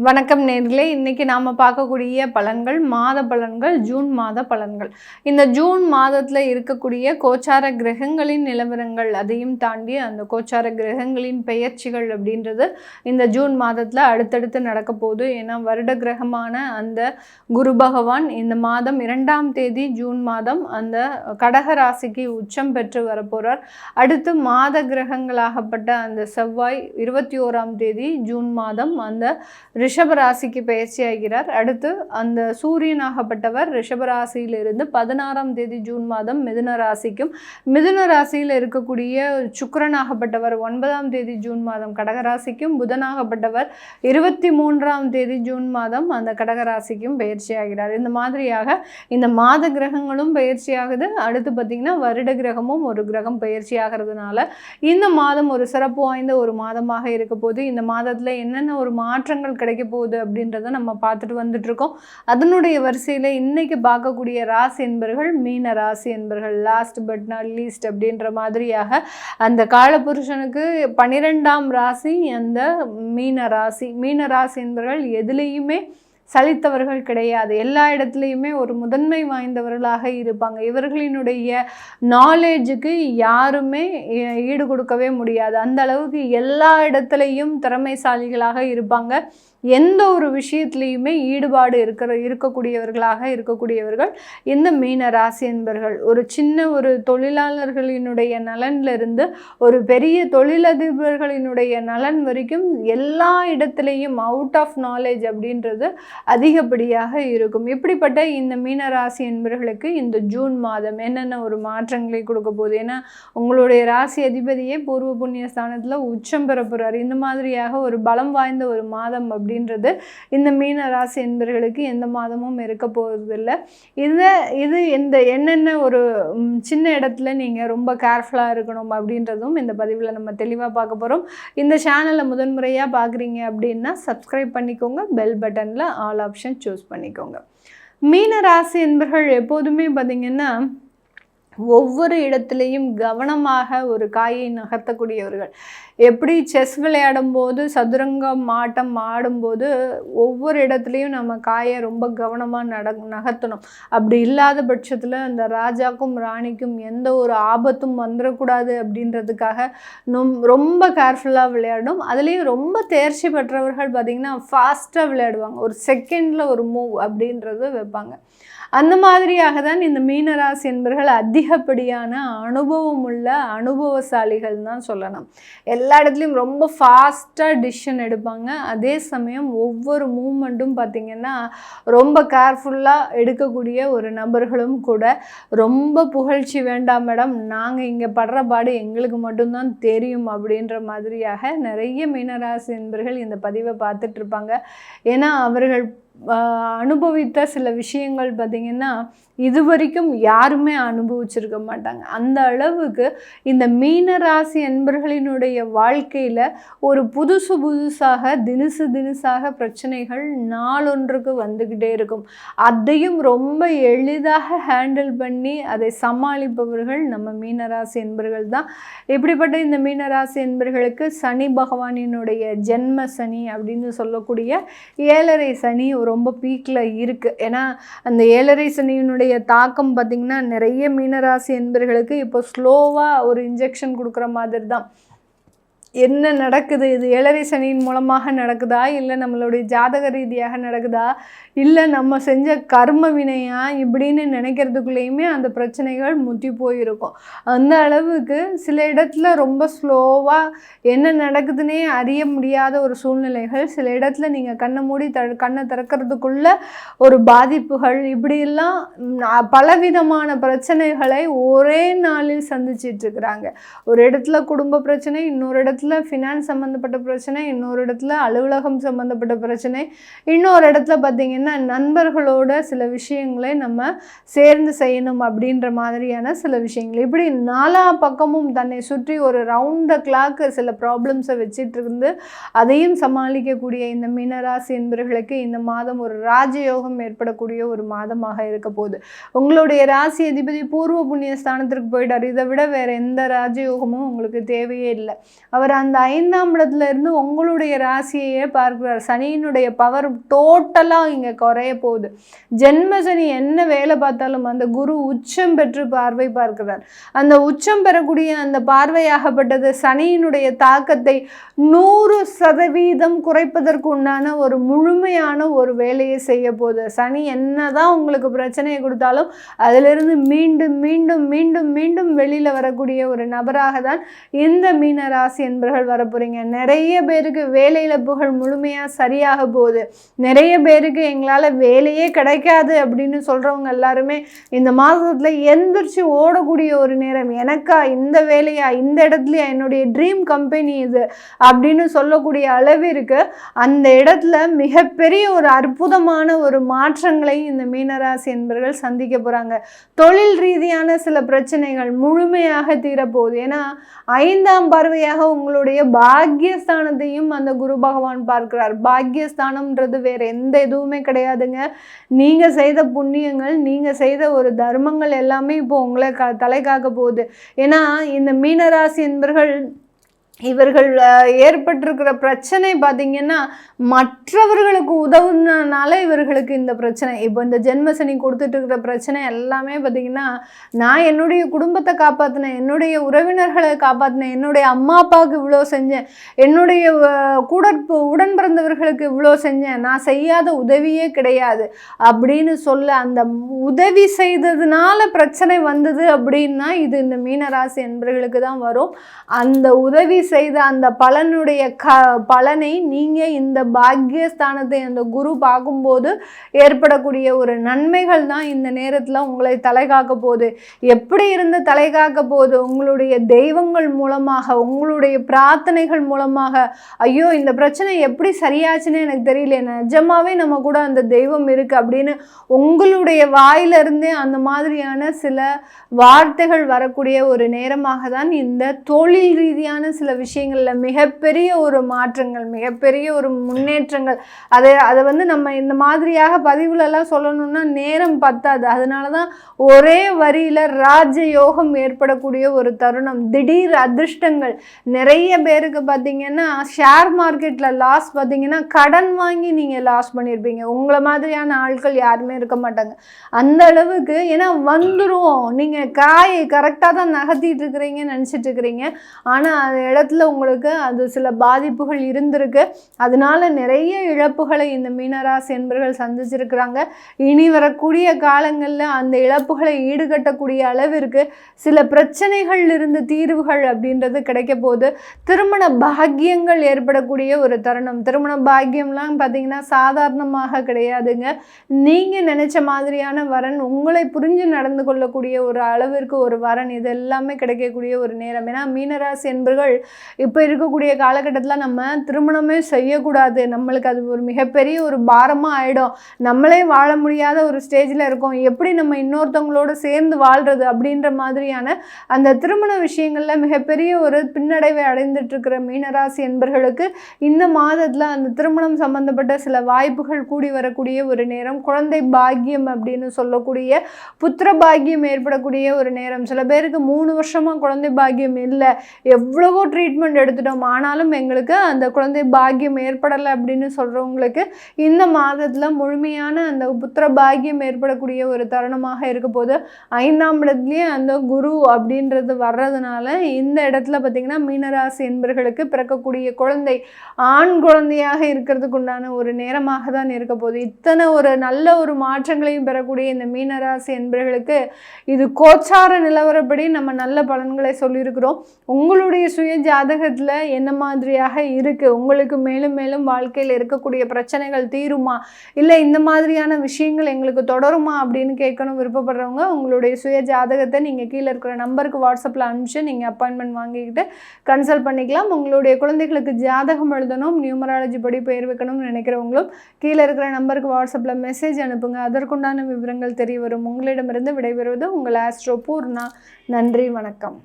வணக்கம் நேர்களே, இன்னைக்கு நாம பார்க்கக்கூடிய பலன்கள் மாத பலன்கள், ஜூன் மாத பலன்கள். இந்த ஜூன் மாதத்துல இருக்கக்கூடிய கோச்சார கிரகங்களின் நிலவரங்கள், அதையும் தாண்டி அந்த கோச்சார கிரகங்களின் பெயர்ச்சிகள் அப்படின்றது இந்த ஜூன் மாதத்துல அடுத்தடுத்து நடக்க போகுது. ஏன்னா வருட கிரகமான அந்த குரு பகவான் இந்த மாதம் 2ஆம் தேதி ஜூன் மாதம் அந்த கடக ராசிக்கு உச்சம் பெற்று வரப்போறார். அடுத்து மாத கிரகங்களாகப்பட்ட அந்த செவ்வாய் 21ஆம் தேதி ஜூன் மாதம் அந்த ரிஷபராசிக்கு பயிற்சி ஆகிறார். அடுத்து அந்த சூரியனாகப்பட்டவர் ரிஷபராசியிலிருந்து 16ஆம் தேதி ஜூன் மாதம் மிதுன ராசிக்கும், மிதுன ராசியில் இருக்கக்கூடிய சுக்கிரனாகப்பட்டவர் 9ஆம் தேதி ஜூன் மாதம் கடகராசிக்கும், புதனாகப்பட்டவர் 23ஆம் தேதி ஜூன் மாதம் அந்த கடகராசிக்கும் பயிற்சி ஆகிறார். இந்த மாதிரியாக இந்த மாத கிரகங்களும் பயிற்சி ஆகுது. அடுத்து பார்த்திங்கன்னா வருட கிரகமும் ஒரு கிரகம் பயிற்சி ஆகிறதுனால இந்த மாதம் ஒரு சிறப்பு வாய்ந்த ஒரு மாதமாக இருக்க போது. இந்த மாதத்தில் என்னென்ன ஒரு மாற்றங்கள் கிடைக்க போகுது அப்படின்றத நம்ம பார்த்துட்டு வந்துட்டு இருக்கோம். அதனுடைய வரிசையில் இன்னைக்கு பார்க்கக்கூடிய ராசி என்பர்கள் மீன ராசி என்பர்கள். லாஸ்ட் பட் நாட் லீஸ்ட் அப்படின்ற மாதிரியாக அந்த காலபுருஷனுக்கு 12ஆம் ராசி அந்த மீன ராசி. மீன ராசி என்பர்கள் எதுலேயுமே சலித்தவர்கள் கிடையாது. எல்லா இடத்துலையுமே ஒரு முதன்மை வாய்ந்தவர்களாக இருப்பாங்க. இவர்களினுடைய நாலேஜுக்கு யாருமே ஈடு கொடுக்கவே முடியாது. அந்த அளவுக்கு எல்லா இடத்துலையும் திறமைசாலிகளாக இருப்பாங்க. எந்த ஒரு விஷயத்துலையுமே ஈடுபாடு இருக்கக்கூடியவர்களாக இருக்கக்கூடியவர்கள் இந்த மீன ராசி என்பர்கள். ஒரு சின்ன ஒரு தொழிலாளர்களினுடைய நலனிலிருந்து ஒரு பெரிய தொழிலதிபர்களினுடைய நலன் வரைக்கும் எல்லா இடத்துலையும் அவுட் ஆஃப் நாலேஜ் அப்படின்றது அதிகப்படியாக இருக்கும். இப்படிப்பட்ட இந்த மீன ராசி என்பர்களுக்கு இந்த ஜூன் மாதம் என்னென்ன ஒரு மாற்றங்களை கொடுக்க போகுது? ஏன்னா உங்களுடைய ராசி அதிபதியே பூர்வ புண்ணிய ஸ்தானத்தில் உச்சம் பெற போகிறார். இந்த மாதிரியாக ஒரு பலம் வாய்ந்த ஒரு மாதம் அப்படின்றது இந்த மீன ராசி என்பர்களுக்கு எந்த மாதமும் இருக்க போவதில்லை. இது இந்த என்னென்ன ஒரு சின்ன இடத்துல நீங்கள் ரொம்ப கேர்ஃபுல்லாக இருக்கணும் அப்படின்றதும் இந்த பதிவில் நம்ம தெளிவாக பார்க்க போகிறோம். இந்த சேனலை முதன்முறையாக பார்க்குறீங்க அப்படின்னா சப்ஸ்கிரைப் பண்ணிக்கோங்க, பெல் பட்டனில் ஆல் ஆப்ஷன் சூஸ் பண்ணிக்கோங்க. மீன ராசி என்பர்கள் எப்போதுமே பார்த்திங்கன்னா ஒவ்வொரு இடத்துலையும் கவனமாக ஒரு காயை நகர்த்தக்கூடியவர்கள். எப்படி செஸ் விளையாடும் போது சதுரங்கம் ஆட்டம் ஆடும்போது ஒவ்வொரு இடத்துலையும் நம்ம காயை ரொம்ப கவனமாக நகர்த்தணும். அப்படி இல்லாத பட்சத்தில் அந்த ராஜாக்கும் ராணிக்கும் எந்த ஒரு ஆபத்தும் வந்துடக்கூடாது அப்படின்றதுக்காக ரொம்ப கேர்ஃபுல்லாக விளையாடணும். அதுலேயும் ரொம்ப தேர்ச்சி பெற்றவர்கள் பார்த்திங்கன்னா ஃபாஸ்ட்டாக விளையாடுவாங்க. ஒரு செகண்டில் ஒரு மூவ் அப்படின்றது வைப்பாங்க. அந்த மாதிரியாக தான் இந்த மீனராசி என்பர்கள் அதிகப்படியான அனுபவம் உள்ள அனுபவசாலிகள் தான் சொல்லணும். எல்லா இடத்துலையும் ரொம்ப ஃபாஸ்ட்டாக டிசிஷன் எடுப்பாங்க. அதே சமயம் ஒவ்வொரு மூமெண்ட்டும் பார்த்திங்கன்னா ரொம்ப கேர்ஃபுல்லாக எடுக்கக்கூடிய ஒரு நபர்களும் கூட. ரொம்ப புகழ்ச்சி வேண்டாம் மேடம், நாங்கள் இங்கே படுற பாடு எங்களுக்கு மட்டும்தான் தெரியும் அப்படின்ற மாதிரியாக நிறைய மீனராசி என்பர்கள் இந்த பதிவை பார்த்துட்ருப்பாங்க. ஏன்னா அவர்கள் அனுபவித்த சில விஷயங்கள் பார்த்திங்கன்னா இது வரைக்கும் யாருமே அனுபவிச்சிருக்க மாட்டாங்க. அந்த அளவுக்கு இந்த மீனராசி என்பர்களினுடைய வாழ்க்கையில் ஒரு புதுசாக தினசாக பிரச்சனைகள் நாளொன்றுக்கு வந்துக்கிட்டே இருக்கும். அதையும் ரொம்ப எளிதாக ஹேண்டில் பண்ணி அதை சமாளிப்பவர்கள் நம்ம மீனராசி என்பர்கள் தான். இப்படிப்பட்ட இந்த மீனராசி என்பர்களுக்கு சனி பகவானினுடைய ஜென்ம சனி அப்படின்னு சொல்லக்கூடிய 7.5 சனி ரொம்ப பீக்கில் இருக்குது. ஏன்னா அந்த 7.5 சனியினுடைய தாக்கம் பார்த்திங்கன்னா நிறைய மீனராசி என்பர்களுக்கு இப்போ ஸ்லோவாக ஒரு இன்ஜெக்ஷன் கொடுக்குற மாதிரி தான். என்ன நடக்குது? இது 7.5 சனியின் மூலமாக நடக்குதா, இல்லை நம்மளுடைய ஜாதக ரீதியாக நடக்குதா, இல்லை நம்ம செஞ்ச கர்ம வினையா இப்படின்னு நினைக்கிறதுக்குள்ளேயுமே அந்த பிரச்சனைகள் முற்றி போயிருக்கும். அந்த அளவுக்கு சில இடத்துல ரொம்ப ஸ்லோவாக என்ன நடக்குதுன்னே அறிய முடியாத ஒரு சூழ்நிலைகள், சில இடத்துல நீங்கள் கண்ணை மூடி கண்ணை திறக்கிறதுக்குள்ள ஒரு பாதிப்புகள், இப்படியெல்லாம் பலவிதமான பிரச்சனைகளை ஒரே நாளில் சந்திச்சிட்ருக்குறாங்க. ஒரு இடத்துல குடும்ப பிரச்சனை, இன்னொரு இடத்துல ஃபினான்ஸ் சம்மந்தப்பட்ட பிரச்சனை, இன்னொரு இடத்துல அலுவலகம் சம்மந்தப்பட்ட பிரச்சனை, இன்னொரு இடத்துல பார்த்திங்கன்னா நண்பர்களோட சில விஷயங்களை நம்ம சேர்ந்து செய்யணும் அப்படின்ற மாதிரியான சில விஷயங்கள். இப்படி நாலா பக்கமும் தன்னை சுற்றி ஒரு ரவுண்ட் த கிளாக் சில ப்ராப்ளம்ஸை வச்சிட்டு இருந்து அதையும் சமாளிக்கக்கூடிய இந்த மீனராசி என்பவர்களுக்கு இந்த மாதம் ஒரு ராஜயோகம் ஏற்படக்கூடிய ஒரு மாதமாக இருக்க போகுது. உங்களுடைய ராசி அதிபதி பூர்வ புண்ணிய ஸ்தானத்திற்கு போயிட்டார். இதை விட வேறு எந்த ராஜயோகமும் உங்களுக்கு தேவையே இல்லை. அவர் அவர் அந்த 5ஆம் இடத்துல இருந்து உங்களுடைய ராசியையே பார்க்கிறார். சனியினுடைய பவர் டோட்டலாக இங்கே குறைய போகுது. ஜென்ம சனி என்ன வேலை பார்த்தாலும் அந்த குரு உச்சம் பெற்று பார்வை பார்க்கிறார். அந்த உச்சம் பெறக்கூடிய அந்த பார்வையாகப்பட்டது சனியினுடைய தாக்கத்தை 100% குறைப்பதற்கு உண்டான ஒரு முழுமையான ஒரு வேலையை செய்ய போகுது. சனி என்னதான் உங்களுக்கு பிரச்சனையை கொடுத்தாலும் அதிலிருந்து மீண்டும் மீண்டும் மீண்டும் மீண்டும் வெளியில் வரக்கூடிய ஒரு நபராக தான் இந்த மீன ராசி என்பவர்கள் வரப்போறீங்க. நிறைய பேருக்கு வேலை இழப்புகள் முழுமையாக சரியாக போகுது. நிறைய பேருக்கு எங்களால் வேலையே கிடைக்காது அப்படின்னு சொல்கிறவங்க எல்லாருமே இந்த மாதத்தில் எந்திரிச்சு ஓடக்கூடிய ஒரு நேரம். எனக்கா இந்த வேலையா, இந்த இடத்துலையா, என்னுடைய ட்ரீம் கம்பெனி இது அப்படின்னு சொல்லக்கூடிய அளவிற்கு அந்த இடத்துல மிகப்பெரிய ஒரு அற்புதமான ஒரு மாற்றங்களை இந்த மீனராசி என்பவர்கள் சந்திக்க போகிறாங்க. தொழில் ரீதியான சில பிரச்சனைகள் முழுமையாக தீரப்போகுது. ஏன்னா 5ஆம் பார்வையாக உங்களுடைய பாக்கியஸ்தானத்தையும் அந்த குரு பகவான் பார்க்கிறார். பாக்கியஸ்தானம்ன்றது வேற எந்த எதுவுமே கிடையாதுங்க. நீங்கள் செய்த புண்ணியங்கள், நீங்கள் செய்த ஒரு தர்மங்கள் எல்லாமே இப்போ உங்களை தலை காக்க போகுது. ஏன்னா இந்த மீனராசி என்பவர்கள் இவர்கள் ஏற்பட்டிருக்கிற பிரச்சனை பார்த்தீங்கன்னா மற்றவர்களுக்கு உதவுனால இவர்களுக்கு இந்த பிரச்சனை. இப்போ இந்த ஜென்மசனி கொடுத்துட்டு இருக்கிற பிரச்சனை எல்லாமே பார்த்தீங்கன்னா, நான் என்னுடைய குடும்பத்தை காப்பாற்றினேன், என்னுடைய உறவினர்களை காப்பாற்றினேன், என்னுடைய அம்மா அப்பாவுக்கு இவ்வளோ செஞ்சேன், என்னுடைய உடன் பிறந்தவர்களுக்கு இவ்வளோ செஞ்சேன், நான் செய்யாத உதவியே கிடையாது அப்படின்னு சொல்ல அந்த உதவி செய்ததுனால பிரச்சனை வந்தது அப்படின்னா இது இந்த மீனராசி என்பவர்களுக்கு தான் வரும். அந்த உதவி செய்த அந்த பலனுடைய பலனை நீங்கள் இந்த பாக்கியஸ்தானத்தை அந்த குரு பார்க்கும்போது ஏற்படக்கூடிய ஒரு நன்மைகள் தான் இந்த நேரத்தில் உங்களை தலை காக்க போகுது. எப்படி இருந்து தலை காக்க போகுது? உங்களுடைய தெய்வங்கள் மூலமாக, உங்களுடைய பிரார்த்தனைகள் மூலமாக. ஐயோ இந்த பிரச்சனை எப்படி சரியாச்சுன்னு எனக்கு தெரியல, நிஜமாவே நம்ம கூட அந்த தெய்வம் இருக்கு அப்படின்னு உங்களுடைய வாயிலிருந்தே அந்த மாதிரியான சில வார்த்தைகள் வரக்கூடிய ஒரு நேரமாக தான் இந்த தொழில் ரீதியான சில விஷயங்களில் மிகப்பெரிய ஒரு மாற்றங்கள், மிகப்பெரிய ஒரு முன்னேற்றங்கள். அதை வந்து நம்ம இந்த மாதிரியாக பதிவுலெல்லாம் சொல்லணும்னா நேரம் பத்தாது. அதனால தான் ஒரே வரியில் ராஜயோகம் ஏற்படக்கூடிய ஒரு தருணம், திடீர் அதிர்ஷ்டங்கள். நிறைய பேருக்கு பார்த்தீங்கன்னா ஷேர் மார்க்கெட்டில் லாஸ் பார்த்தீங்கன்னா கடன் வாங்கி நீங்கள் லாஸ் பண்ணியிருப்பீங்க. உங்களை மாதிரியான ஆட்கள் யாருமே இருக்க மாட்டாங்க அந்த அளவுக்கு. ஏன்னா வந்துடும், நீங்கள் காய் கரெக்டாக தான் நகர்த்திட்டு இருக்கிறீங்கன்னு நினச்சிட்டு இருக்கிறீங்க. ஆனால் அந்த இடத்துல உங்களுக்கு அது சில பாதிப்புகள் இருந்திருக்கு. அதனால நிறைய இழப்புகளை இந்த மீனராசி என்பவர்கள் சந்திச்சிருக்கிறாங்க. இனி வரக்கூடிய காலங்களில் அந்த இழப்புகளை ஈடுகட்டக்கூடிய அளவிற்கு சில பிரச்சனைகள் இருந்து தீர்வுகள் அப்படின்றது கிடைக்க போகுது. திருமண பாக்கியங்கள் ஏற்படக்கூடிய ஒரு தருணம். திருமண பாக்கியம்லாம் பார்த்தீங்கன்னா சாதாரணமாக கிடையாதுங்க. நீங்கள் நினைச்ச மாதிரியான வரன், உங்களை புரிஞ்சு நடந்து கொள்ளக்கூடிய ஒரு அளவிற்கு ஒரு வரன், இது எல்லாமே கிடைக்கக்கூடிய ஒரு நேரம். ஏன்னா மீனராசி என்பவர்கள் இப்போ இருக்கக்கூடிய காலகட்டத்தில் நம்ம திருமணமே செய்யக்கூடாது, நம்மளுக்கு அது ஒரு மிகப்பெரிய ஒரு பாரமாக ஆகிடும், நம்மளே வாழ முடியாத ஒரு ஸ்டேஜில் இருக்கோம், எப்படி நம்ம இன்னொருத்தவங்களோடு சேர்ந்து வாழ்கிறது அப்படின்ற மாதிரியான அந்த திருமண விஷயங்களில் மிகப்பெரிய ஒரு பின்னடைவை அடைந்துட்டு இருக்கிற மீனராசி என்பவர்களுக்கு இந்த மாதத்தில் அந்த திருமணம் சம்பந்தப்பட்ட சில வாய்ப்புகள் கூடி வரக்கூடிய ஒரு நேரம். குழந்தை பாக்கியம் அப்படின்னு சொல்லக்கூடிய புத்திர பாக்கியம் ஏற்படக்கூடிய ஒரு நேரம். சில பேருக்கு 3 வருஷமாக குழந்தை பாக்கியம் இல்லை, எவ்வளவோ ட்ரீட்மெண்ட் எடுத்துட்டோம், ஆனாலும் எங்களுக்கு அந்த குழந்தை பாக்கியம் ஏற்படலை அப்படின்னு சொல்கிறவங்களுக்கு இந்த மாதத்தில் முழுமையான அந்த புத்திர பாக்கியம் ஏற்படக்கூடிய ஒரு தருணமாக இருக்க போது. 5ஆம் இடத்துலேயே அந்த குரு அப்படின்றது வர்றதுனால இந்த இடத்துல பார்த்திங்கன்னா மீனராசி என்பவர்களுக்கு பிறக்கக்கூடிய குழந்தை ஆண் குழந்தையாக இருக்கிறதுக்கு உண்டான ஒரு நேரமாக தான் இருக்க போகுது. இத்தனை ஒரு நல்ல ஒரு மாற்றங்களையும் பெறக்கூடிய இந்த மீனராசி என்பவர்களுக்கு இது கோச்சார நிலவரப்படி நம்ம நல்ல பலன்களை சொல்லியிருக்கிறோம். உங்களுடைய சுய ஜாதகத்தில் என்ன மாதிரியாக இருக்குது, உங்களுக்கு மேலும் மேலும் வாழ்க்கையில் இருக்கக்கூடிய பிரச்சனைகள் தீருமா, இல்லை இந்த மாதிரியான விஷயங்கள் எங்களுக்கு தொடருமா அப்படின்னு கேட்கணும் விருப்பப்படுறவங்க உங்களுடைய சுய ஜாதகத்தை நீங்கள் கீழே இருக்கிற நம்பருக்கு வாட்ஸ்அப்பில் அனுப்பிச்சு நீங்கள் அப்பாயின்மெண்ட் வாங்கிக்கிட்டு கன்சல்ட் பண்ணிக்கலாம். உங்களுடைய குழந்தைகளுக்கு ஜாதகம் எழுதணும், நியூமராலஜி படி பெயர் வைக்கணும்னு நினைக்கிறவங்களும் கீழே இருக்கிற நம்பருக்கு வாட்ஸ்அப்பில் மெசேஜ் அனுப்புங்க. அதற்குண்டான விவரங்கள் தெரிய வரும். உங்களிடமிருந்து விடைபெறுவது உங்கள் ஆஸ்ட்ரோ பூர்ணா. நன்றி, வணக்கம்.